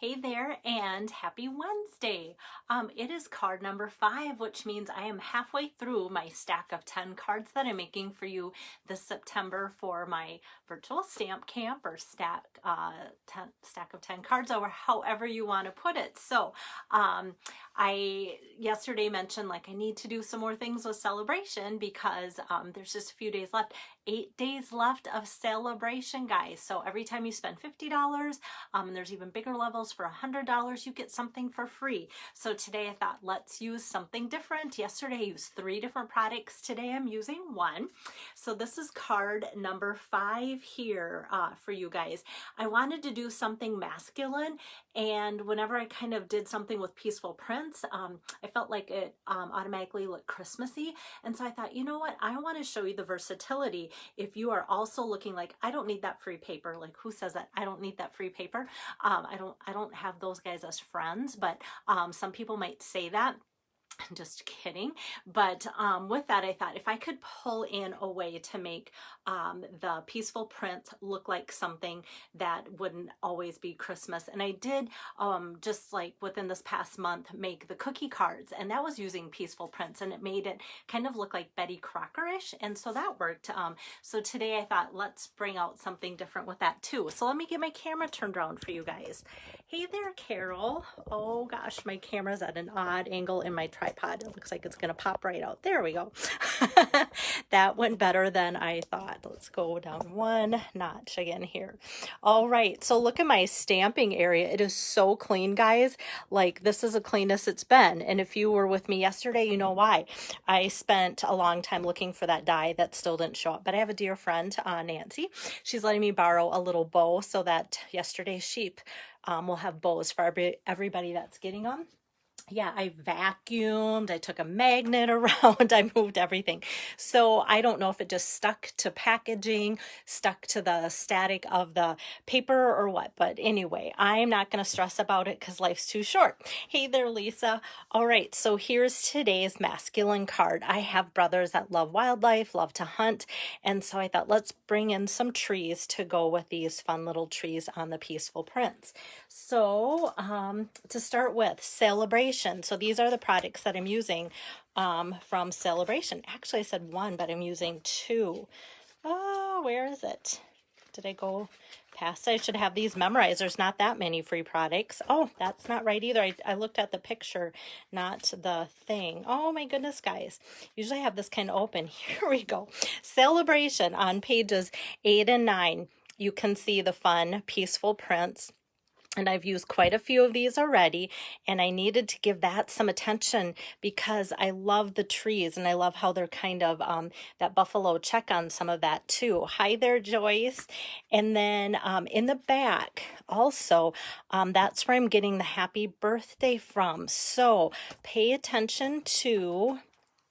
Hey there and happy Wednesday. It is card number 5, which means I am halfway through my stack of 10 cards that I'm making for you this September for my virtual stamp camp or stack of 10 cards, or however you want to put it. So I yesterday mentioned like I need to do some more things with celebration because there's just a few days left. 8 days left of celebration, guys. So every time you spend $50, and there's even bigger levels for $100, you get something for free. So today I thought, let's use something different. Yesterday I used 3 different products. Today I'm using 1. So this is card number 5 here for you guys. I wanted to do something masculine, and whenever I kind of did something with peaceful prints, I felt like it automatically looked Christmassy. And so I thought, you know what? I want to show you the versatility. If you are also looking like, I don't need that free paper, like who says that? I don't need that free paper. I don't have those guys as friends, but some people might say that. I'm just kidding. But with that, I thought if I could pull in a way to make the peaceful prints look like something that wouldn't always be Christmas. And I did just like within this past month make the cookie cards, and that was using peaceful prints, and it made it kind of look like Betty Crocker-ish, and so that worked. So today I thought let's bring out something different with that too. So let me get my camera turned around for you guys. Hey there, Carol. Oh gosh, my camera's at an odd angle in my tripod. It looks like it's gonna pop right out. There we go. That went better than I thought. Let's go down 1 notch again here. All right, so look at my stamping area. It is so clean, guys. Like, this is the cleanest it's been. And if you were with me yesterday, you know why. I spent a long time looking for that die that still didn't show up. But I have a dear friend, Nancy. She's letting me borrow a little bow so that yesterday's sheep will have bows for everybody that's getting them. Yeah, I vacuumed, I took a magnet around, I moved everything. So I don't know if it just stuck to packaging, stuck to the static of the paper or what. But anyway, I'm not going to stress about it because life's too short. Hey there, Lisa. All right, so here's today's masculine card. I have brothers that love wildlife, love to hunt. And so I thought, let's bring in some trees to go with these fun little trees on the peaceful prints. So to start with, celebration. So these are the products that I'm using from Celebration. Actually, I said 1, but I'm using 2. Oh, where is it? Did I go past? I should have these memorized. There's not that many free products. Oh, that's not right either. I looked at the picture, not the thing. Oh my goodness, guys. Usually I have this kind of open. Here we go. Celebration on pages 8 and 9. You can see the fun, peaceful prints. And I've used quite a few of these already, and I needed to give that some attention because I love the trees and I love how they're kind of that buffalo check on some of that too. Hi there, Joyce. And then in the back also, that's where I'm getting the happy birthday from. So pay attention to...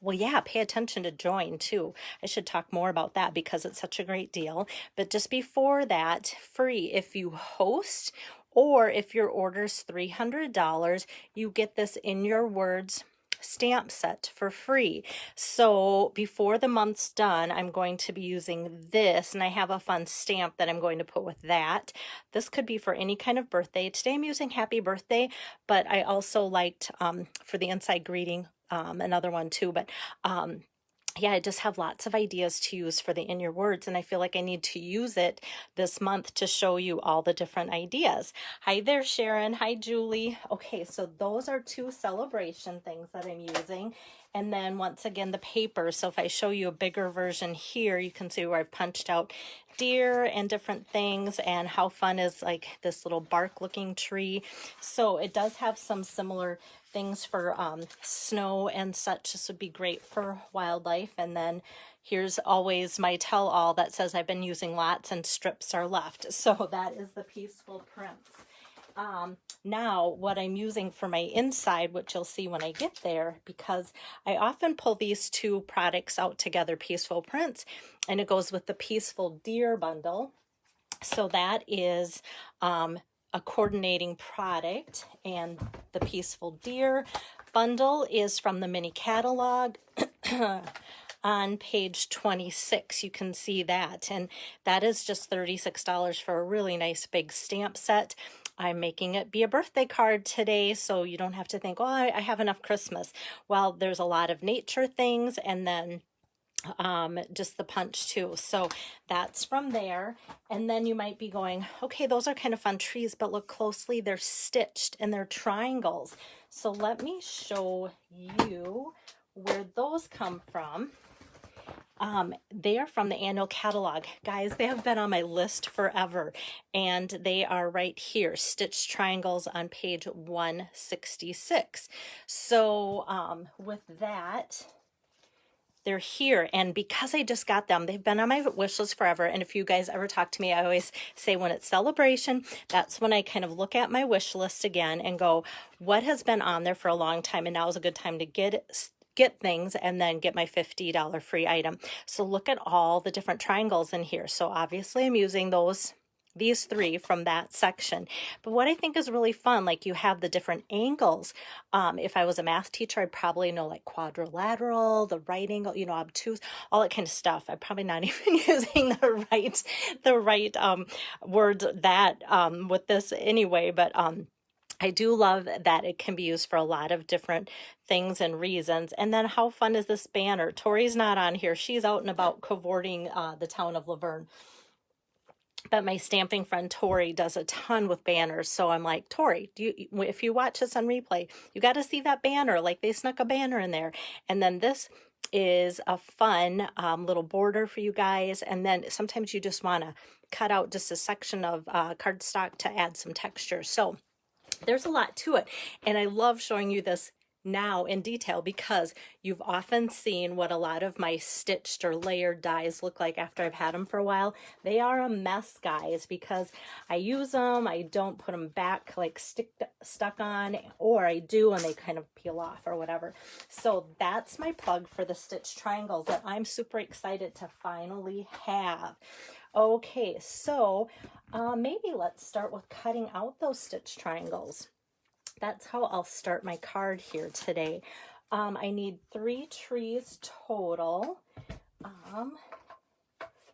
Well, yeah, pay attention to join too. I should talk more about that because it's such a great deal. But just before that, free if you host or if your order's $300, you get this in your words stamp set for free. So before the month's done, I'm going to be using this, and I have a fun stamp that I'm going to put with that. This could be for any kind of birthday. Today I'm using happy birthday, but I also liked for the inside greeting another one too. But yeah, I just have lots of ideas to use for the In Your Words, and I feel like I need to use it this month to show you all the different ideas. Hi there, Sharon. Hi, Julie. Okay, so those are 2 celebration things that I'm using. And then once again, the paper. So if I show you a bigger version here, you can see where I've punched out deer and different things, and how fun is like this little bark looking tree. So it does have some similar things for snow and such. This would be great for wildlife. And then here's always my tell-all that says I've been using lots and strips are left. So that is the peaceful prints. Now what I'm using for my inside, which you'll see when I get there, because I often pull these 2 products out together, peaceful prints, and it goes with the peaceful deer bundle. So that is a coordinating product, and the peaceful deer bundle is from the mini catalog. On page 26, you can see that, and that is just $36 for a really nice big stamp set. I'm making it be a birthday card today, so you don't have to think, oh, I have enough Christmas. Well, there's a lot of nature things, and then just the punch too. So that's from there. And then you might be going, okay, those are kind of fun trees, but look closely, they're stitched and they're triangles. So let me show you where those come from. They are from the annual catalog. Guys, they have been on my list forever, and they are right here, stitched triangles on page 166. So with that, they're here, and because I just got them, they've been on my wish list forever. And if you guys ever talk to me, I always say when it's celebration, that's when I kind of look at my wish list again and go, what has been on there for a long time, and now is a good time to get things and then get my $50 free item. So look at all the different triangles in here. So obviously I'm using these three from that section. But what I think is really fun, like you have the different angles. If I was a math teacher, I'd probably know like quadrilateral, the right angle, you know, obtuse, all that kind of stuff. I'm probably not even using the right words that with this anyway, but I do love that it can be used for a lot of different things and reasons. And then how fun is this banner? Tori's not on here. She's out and about cavorting the town of Laverne. But my stamping friend Tori does a ton with banners. So I'm like, Tori, if you watch this on replay, you got to see that banner. Like they snuck a banner in there. And then this is a fun little border for you guys. And then sometimes you just want to cut out just a section of cardstock to add some texture. So there's a lot to it. And I love showing you this now in detail because you've often seen what a lot of my stitched or layered dies look like after I've had them for a while. They are a mess, guys, because I use them, I don't put them back like stuck on, or I do and they kind of peel off or whatever. So that's my plug for the stitched triangles that I'm super excited to finally have. Okay, so maybe let's start with cutting out those stitch triangles. That's how I'll start my card here today. I need 3 trees total.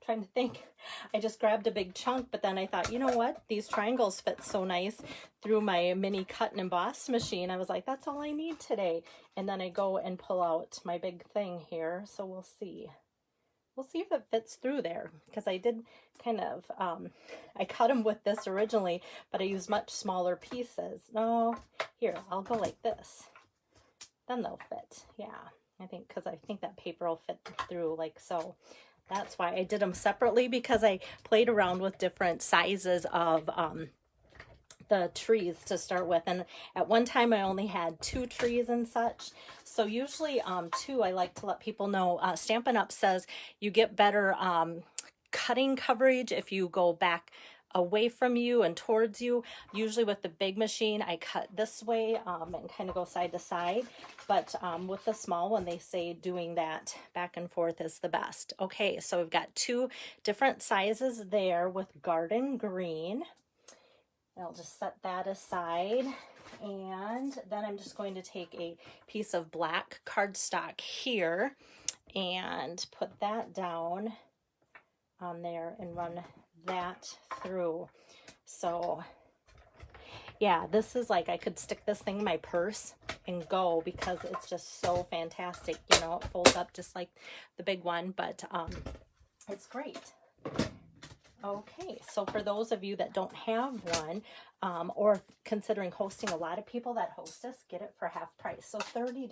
Trying to think. I just grabbed a big chunk, but then I thought, you know what? These triangles fit so nice through my mini cut and emboss machine. I was like, that's all I need today. And then I go and pull out my big thing here. So we'll see. We'll see if it fits through there, because I did kind of, I cut them with this originally, but I used much smaller pieces. No, here, I'll go like this. Then they'll fit. Yeah, I think, because I think that paper will fit through like so. That's why I did them separately, because I played around with different sizes of the trees to start with, and at one time I only had 2 trees and such. So usually 2, I like to let people know. Stampin' Up! Says you get better cutting coverage if you go back away from you and towards you. Usually with the big machine I cut this way and kind of go side to side, but with the small one they say doing that back and forth is the best. Okay, so we've got 2 different sizes there with garden green. I'll just set that aside, and then I'm just going to take a piece of black cardstock here and put that down on there and run that through. So yeah, this is like I could stick this thing in my purse and go, because it's just so fantastic. You know, it folds up just like the big one, but it's great. Okay, so for those of you that don't have one, or considering hosting, a lot of people that host us get it for half price. So $30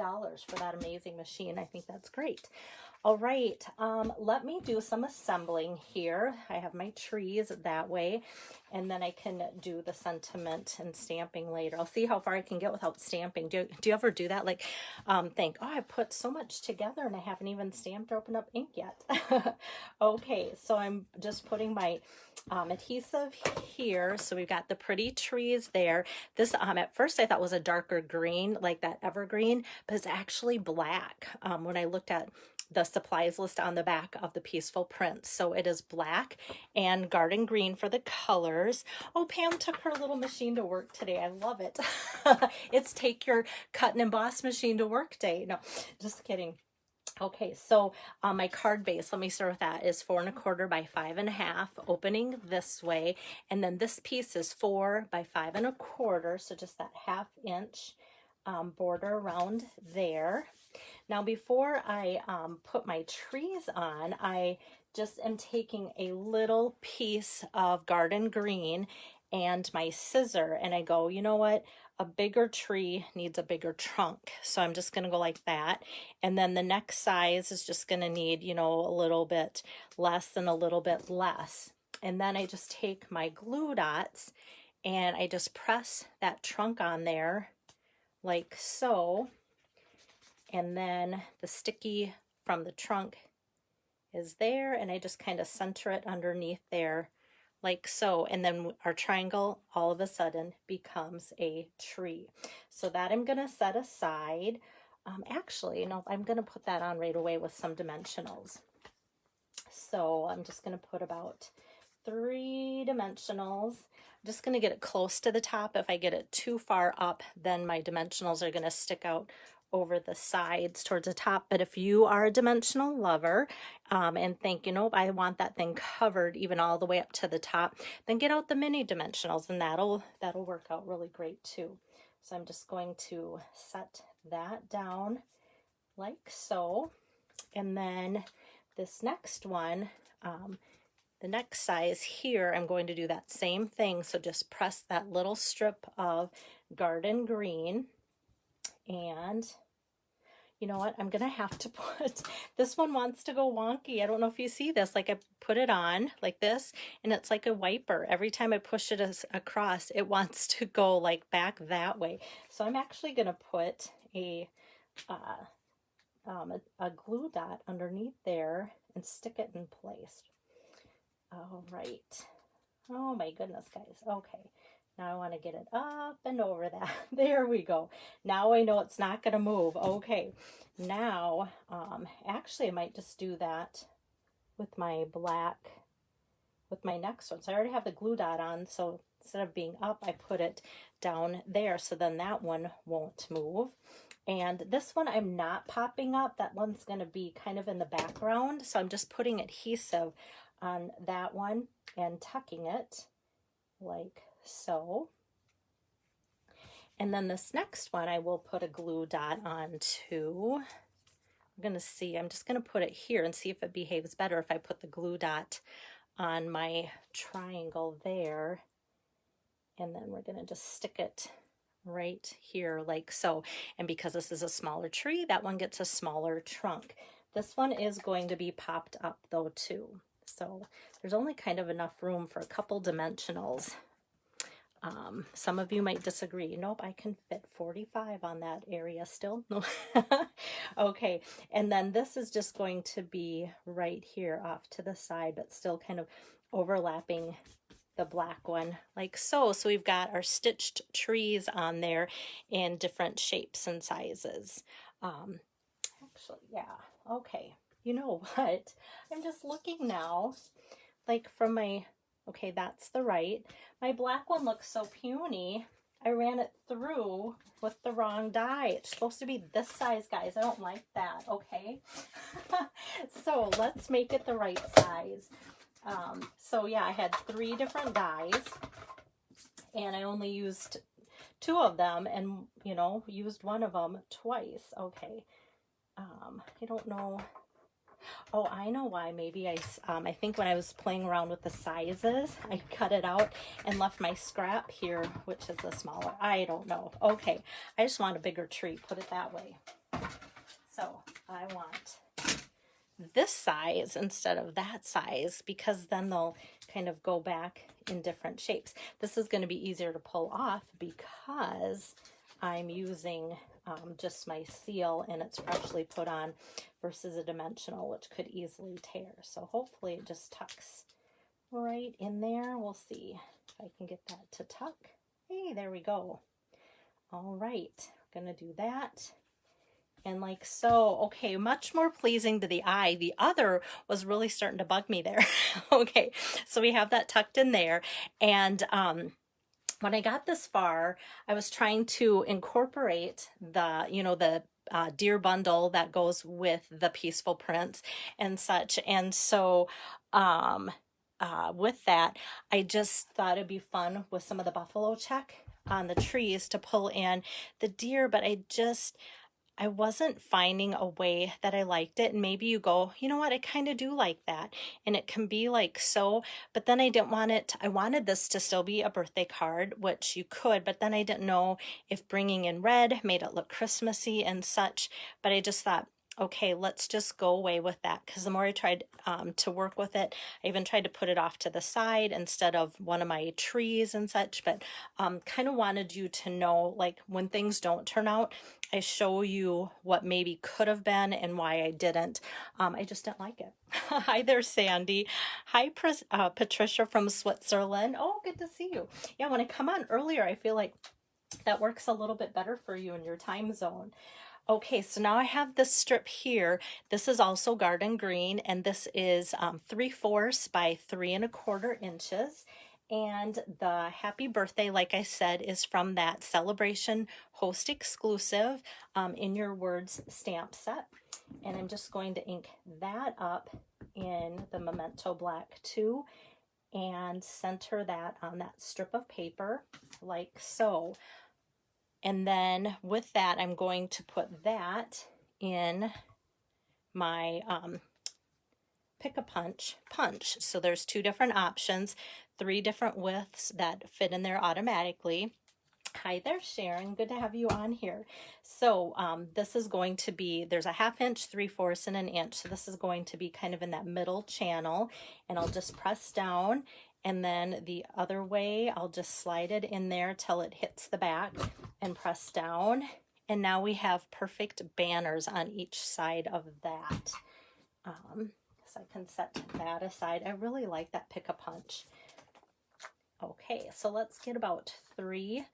for that amazing machine. I think that's great. All right, let me do some assembling here. I have my trees that way, and then I can do the sentiment and stamping later. I'll see how far I can get without stamping. Do you ever do that? Like, think, oh, I put so much together and I haven't even stamped or opened up ink yet. Okay, so I'm just putting my adhesive here. So we've got the pretty trees there. This, at first I thought was a darker green, like that evergreen, but it's actually black when I looked at the supplies list on the back of the Peaceful Prints. So it is black and garden green for the colors. Oh, Pam took her little machine to work today. I love it. It's take your cut and emboss machine to work day. No, just kidding. Okay, so my card base, let me start with that, is 4 1/4 by 5 1/2, opening this way. And then this piece is 4 by 5 1/4, so just that 1/2 inch border around there. Now, before I put my trees on, I just am taking a little piece of garden green and my scissor, and I go, you know what? A bigger tree needs a bigger trunk. So I'm just going to go like that. And then the next size is just going to need, you know, a little bit less and a little bit less. And then I just take my glue dots and I just press that trunk on there like so. And then the sticky from the trunk is there, and I just kind of center it underneath there like so, and then our triangle all of a sudden becomes a tree. So that I'm going to set aside. Actually, no, I'm going to put that on right away with some dimensionals. So I'm just going to put about 3 dimensionals. I'm just going to get it close to the top. If I get it too far up, then my dimensionals are going to stick out over the sides towards the top. But if you are a dimensional lover and think, you know, I want that thing covered even all the way up to the top, then get out the mini dimensionals, and that'll work out really great too. So I'm just going to set that down like so. And then this next one, the next size here, I'm going to do that same thing. So just press that little strip of garden green, and you know what? I'm going to have to put, this one wants to go wonky. I don't know if you see this. Like I put it on like this, and it's like a wiper. Every time I push it across, it wants to go like back that way. So I'm actually going to put a glue dot underneath there and stick it in place. All right. Oh my goodness, guys. Okay. Now I want to get it up and over that. There we go. Now I know it's not going to move. Okay. Now, actually I might just do that with my black, with my next one. So I already have the glue dot on. So instead of being up, I put it down there. So then that one won't move. And this one I'm not popping up. That one's going to be kind of in the background. So I'm just putting adhesive on that one and tucking it like so. And then this next one I will put a glue dot on too. I'm going to see, I'm just going to put it here and see if it behaves better if I put the glue dot on my triangle there. And then we're going to just stick it right here like so. And because this is a smaller tree, that one gets a smaller trunk. This one is going to be popped up though too. So there's only kind of enough room for a couple dimensionals. Some of you might disagree. Nope, I can fit 45 on that area still. No. Okay, and then this is just going to be right here off to the side, but still kind of overlapping the black one like so. So we've got our stitched trees on there in different shapes and sizes. Actually, yeah, okay. You know what? I'm just looking now, like from my, okay, that's the right. My black one looks so puny. I ran it through with the wrong die. It's supposed to be this size, guys. I don't like that, okay? So let's make it the right size. So yeah, I had 3 different dies, and I only used 2 of them, and, you know, used one of them twice. Okay. I don't know. Oh, I know why. Maybe I think when I was playing around with the sizes, I cut it out and left my scrap here, which is a smaller. I don't know. Okay, I just want a bigger tree, put it that way. So I want this size instead of that size, because then they'll kind of go back in different shapes. This is going to be easier to pull off because I'm using just my seal and it's freshly put on versus a dimensional, which could easily tear. So hopefully it just tucks right in there. We'll see if I can get that to tuck. Hey, there we go. All right, gonna do that. And like so. Okay, much more pleasing to the eye. The other was really starting to bug me there. Okay, so we have that tucked in there. And when I got this far, I was trying to incorporate the, you know, the deer bundle that goes with the Peaceful Prints and such. And so with that, I just thought it'd be fun with some of the buffalo check on the trees to pull in the deer, but I wasn't finding a way that I liked it. And maybe you go, you know what, I kind of do like that. And it can be like so, but then I didn't want it. I wanted this to still be a birthday card, which you could, but then I didn't know if bringing in red made it look Christmassy and such. But I just thought, okay, let's just go away with that. Because the more I tried to work with it, I even tried to put it off to the side instead of one of my trees and such. But kind of wanted you to know, like, when things don't turn out, I show you what maybe could have been and why I didn't. I just didn't like it. Hi there, Sandy. Hi, Patricia from Switzerland. Oh, good to see you. Yeah, when I come on earlier, I feel like that works a little bit better for you in your time zone. Okay, so now I have this strip here. This is also garden green, and this is 3/4 by 3 1/4 inches. And the happy birthday, like I said, is from that Celebration Host exclusive In Your Words stamp set. And I'm just going to ink that up in the Memento Black too, and center that on that strip of paper like so. And then with that, I'm going to put that in my Pick-a-Punch punch. So there's 2 different options, 3 different widths that fit in there automatically. Hi there, Sharon. Good to have you on here. So this is going to be, there's a 1/2 inch, 3/4, and 1 inch. So this is going to be kind of in that middle channel. And I'll just press down. And then the other way, I'll just slide it in there till it hits the back and press down. And now we have perfect banners on each side of that. So I can set that aside. I really like that Pick-a-Punch. Okay, so let's get about 3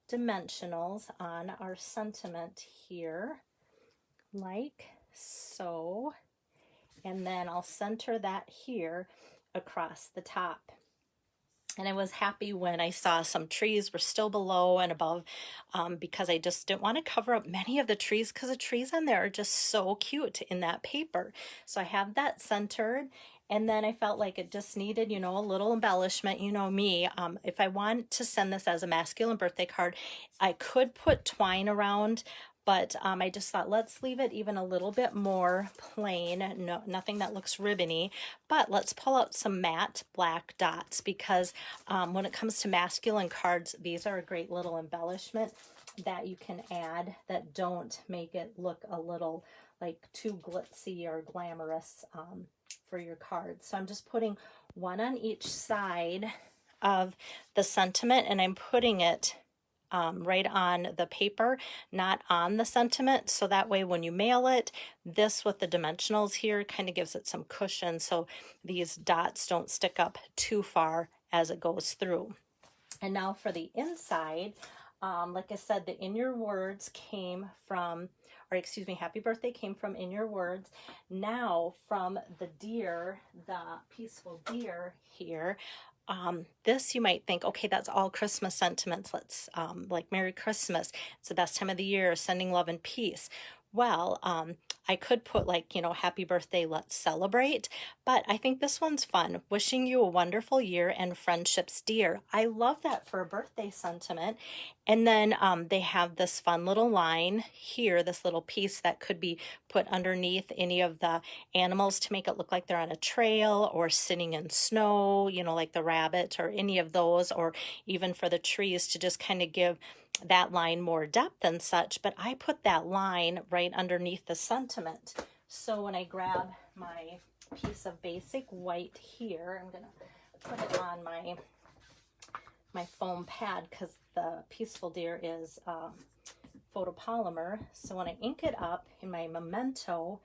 dimensionals on our sentiment here, like so. And then I'll center that here across the top. And I was happy when I saw some trees were still below and above because I just didn't want to cover up many of the trees because the trees on there are just so cute in that paper. So I have that centered. And then I felt like it just needed, you know, a little embellishment. You know me, if I want to send this as a masculine birthday card, I could put twine around, but I just thought, let's leave it even a little bit more plain. No, nothing that looks ribbony, but let's pull out some matte black dots because when it comes to masculine cards, these are a great little embellishment that you can add that don't make it look a little like too glitzy or glamorous for your cards. So I'm just putting 1 on each side of the sentiment, and I'm putting it right on the paper, not on the sentiment. So that way when you mail it, this with the dimensionals here kind of gives it some cushion so these dots don't stick up too far as it goes through. And now for the inside, like I said, the In Your Words came from, or excuse me, Happy Birthday came from In Your Words. Now from the deer, the peaceful deer here, this you might think, okay, that's all Christmas sentiments. Let's like Merry Christmas. It's the best time of the year, sending love and peace. Well, I could put like, you know, happy birthday, let's celebrate. But I think this one's fun. Wishing you a wonderful year and friendships dear. I love that for a birthday sentiment. And then they have this fun little line here, this little piece that could be put underneath any of the animals to make it look like they're on a trail or sitting in snow, you know, like the rabbit or any of those, or even for the trees to just kind of give that line more depth and such. But I put that line right underneath the sentiment. So when I grab my piece of basic white here, I'm going to put it on my foam pad because the Peaceful Deer is photopolymer. So when I ink it up in my Memento,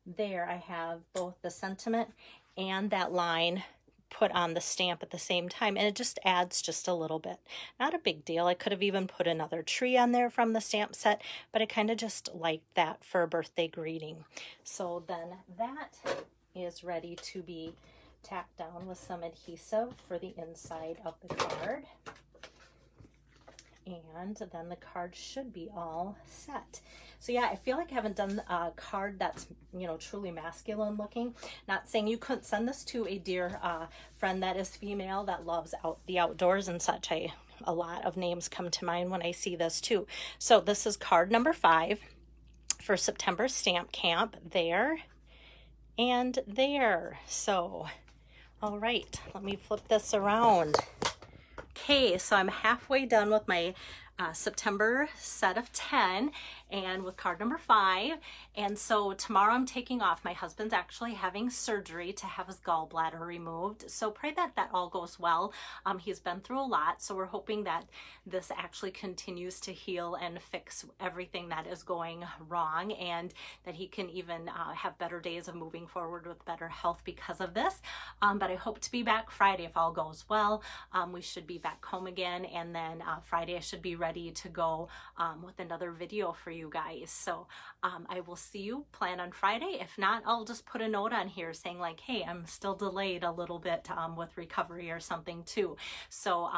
there I have both the sentiment and that line put on the stamp at the same time, and it just adds just a little bit. Not a big deal. I could have even put another tree on there from the stamp set, but I kind of just liked that for a birthday greeting. So then that is ready to be tacked down with some adhesive for the inside of the card. And then the card should be all set. So yeah, I feel like I haven't done a card that's, you know, truly masculine looking. Not saying you couldn't send this to a dear friend that is female that loves the outdoors and such. A lot of names come to mind when I see this too. So this is card number 5 for September Stamp Camp, there and there. So, all right, let me flip this around. Okay, so I'm halfway done with my September set of 10 and with card number 5. And so tomorrow I'm taking off. My husband's actually having surgery to have his gallbladder removed. So pray that that all goes well. He's been through a lot. So we're hoping that this actually continues to heal and fix everything that is going wrong, and that he can even have better days of moving forward with better health because of this. But I hope to be back Friday if all goes well. We should be back home again, and then Friday I should be ready to go with another video for you guys. So I will see you, plan on Friday. If not, I'll just put a note on here saying like, hey, I'm still delayed a little bit with recovery or something too. So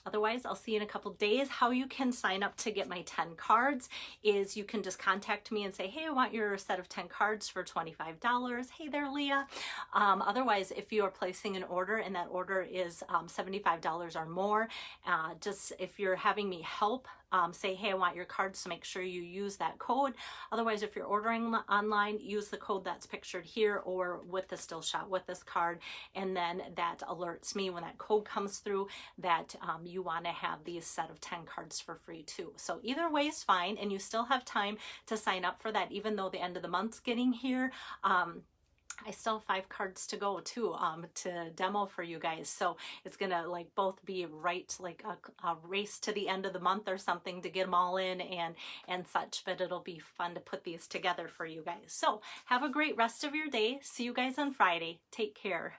otherwise, I'll see you in a couple days. How you can sign up to get my 10 cards is you can just contact me and say, hey, I want your set of 10 cards for $25. Hey there, Leah. Otherwise, if you are placing an order and that order is $75 or more, just if you're having me help, say, hey, I want your cards, so make sure you use that code. Otherwise, if you're ordering online, use the code that's pictured here or with the still shot with this card, and then that alerts me when that code comes through that you want to have these set of 10 cards for free too. So either way is fine, and you still have time to sign up for that, even though the end of the month's getting here. I still have 5 cards to go too, to demo for you guys. So it's gonna like both be right, like a race to the end of the month or something to get them all in and such, but it'll be fun to put these together for you guys. So have a great rest of your day. See you guys on Friday. Take care.